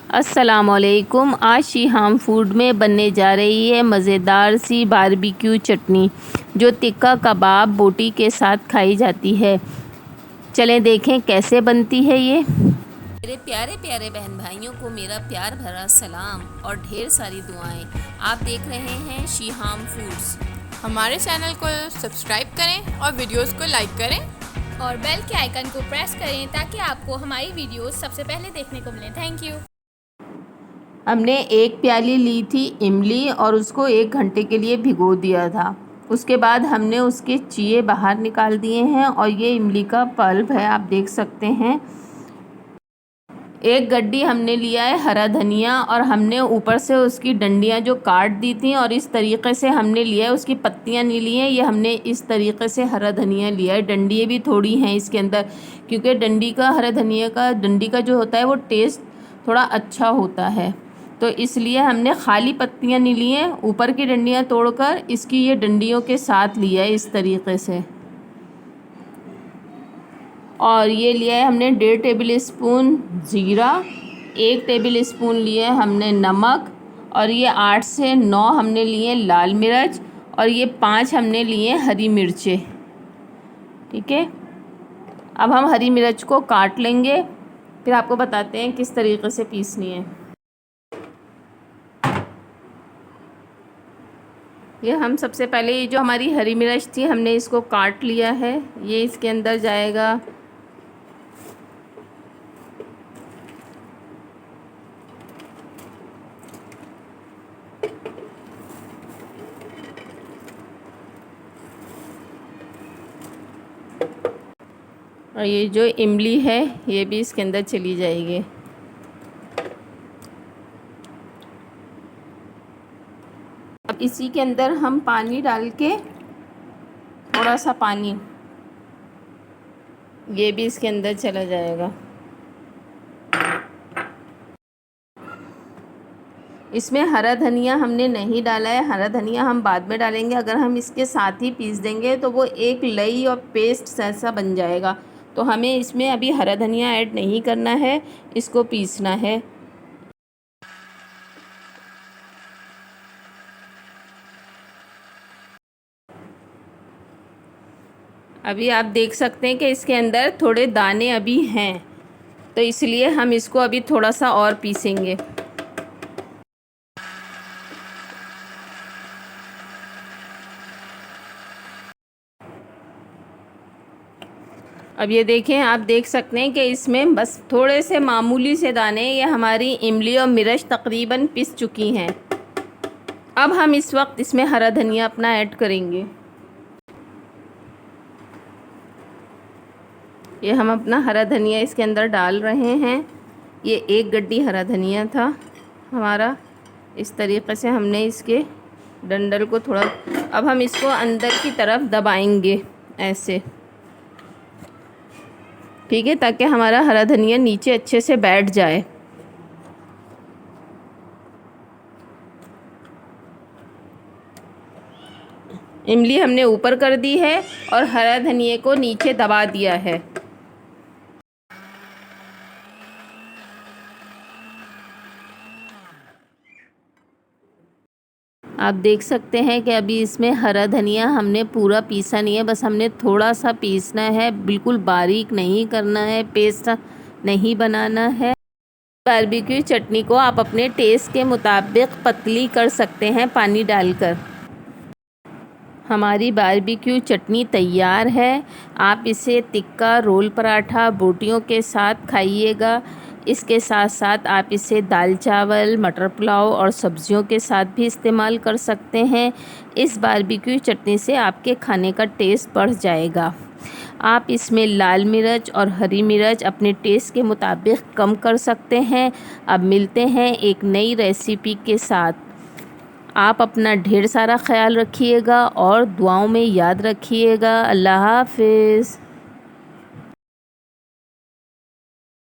अस्सलामुअलैकुम। आज शीहाम फूड में बनने जा रही है मज़ेदार सी बारबेक्यू चटनी, जो तिक्का कबाब बोटी के साथ खाई जाती है। चलें देखें कैसे बनती है ये। मेरे प्यारे प्यारे बहन भाइयों को मेरा प्यार भरा सलाम और ढेर सारी दुआएं। आप देख रहे हैं शीहाम फूड्स। हमारे चैनल को सब्सक्राइब करें और वीडियोस को लाइक करें और बेल के आइकन को प्रेस करें ताकि आपको हमारी वीडियोस सबसे पहले देखने को मिले। Thank you. हमने 1 प्याली ली थी इमली और उसको 1 घंटे के लिए भिगो दिया था। उसके बाद हमने उसके चीए बाहर निकाल दिए हैं और ये इमली का पल्प है, आप देख सकते हैं। 1 गड्डी हमने लिया है हरा धनिया और हमने ऊपर से उसकी डंडियां जो काट दी थी और इस तरीके से हमने लिया है, उसकी पत्तियां नहीं ली हैं। ये हमने इस तरीके से हरा धनिया लिया है। डंडियाँ भी थोड़ी हैं इसके अंदर, क्योंकि हरा धनिया का डंडी का जो होता है वो टेस्ट थोड़ा अच्छा होता है, तो इसलिए हमने खाली पत्तियां नहीं ली हैं। ऊपर की डंडियां तोड़कर इसकी ये डंडियों के साथ लिया है इस तरीके से। और ये लिया है हमने 1.5 टेबल स्पून ज़ीरा, 1 टेबल स्पून लिए हमने नमक, और ये 8 से 9 हमने लिए लाल मिर्च, और ये 5 हमने लिए हरी मिर्चें। ठीक है, अब हम हरी मिर्च को काट लेंगे, फिर आपको बताते हैं किस तरीके से पीसनी है। ये हम सबसे पहले ये जो हमारी हरी मिर्च थी हमने इसको काट लिया है, ये इसके अंदर जाएगा। और ये जो इमली है ये भी इसके अंदर चली जाएगी। अब इसी के अंदर हम पानी डाल के, थोड़ा सा पानी ये भी इसके अंदर चला जाएगा। इसमें हरा धनिया हमने नहीं डाला है, हरा धनिया हम बाद में डालेंगे। अगर हम इसके साथ ही पीस देंगे तो वो एक लई और पेस्ट ऐसा बन जाएगा, तो हमें इसमें अभी हरा धनिया ऐड नहीं करना है, इसको पीसना है। अभी आप देख सकते हैं कि इसके अंदर थोड़े दाने अभी हैं, तो इसलिए हम इसको अभी थोड़ा सा और पीसेंगे। अब ये देखें, आप देख सकते हैं कि इसमें बस थोड़े से मामूली से दाने, ये हमारी इमली और मिर्च तकरीबन पिस चुकी हैं। अब हम इस वक्त इसमें हरा धनिया अपना ऐड करेंगे। ये हम अपना हरा धनिया इसके अंदर डाल रहे हैं। ये 1 गड्डी हरा धनिया था हमारा। इस तरीक़े से हमने इसके डंडल को थोड़ा, अब हम इसको अंदर की तरफ दबाएंगे ऐसे, ठीक है, ताकि हमारा हरा धनिया नीचे अच्छे से बैठ जाए। इमली हमने ऊपर कर दी है और हरा धनिया को नीचे दबा दिया है। आप देख सकते हैं कि अभी इसमें हरा धनिया हमने पूरा पीसा नहीं है, बस हमने थोड़ा सा पीसना है, बिल्कुल बारीक नहीं करना है, पेस्ट नहीं बनाना है। बारबेक्यू चटनी को आप अपने टेस्ट के मुताबिक पतली कर सकते हैं पानी डालकर। हमारी बारबेक्यू चटनी तैयार है। आप इसे तिक्का, रोल पराठा, बोटियों के साथ खाइएगा। इसके साथ साथ आप इसे दाल चावल, मटर पुलाव और सब्जियों के साथ भी इस्तेमाल कर सकते हैं। इस बारबेक्यू चटनी से आपके खाने का टेस्ट बढ़ जाएगा। आप इसमें लाल मिर्च और हरी मिर्च अपने टेस्ट के मुताबिक कम कर सकते हैं। अब मिलते हैं एक नई रेसिपी के साथ। आप अपना ढेर सारा ख्याल रखिएगा और दुआओं में याद रखिएगा। अल्लाह हाफ़िज़।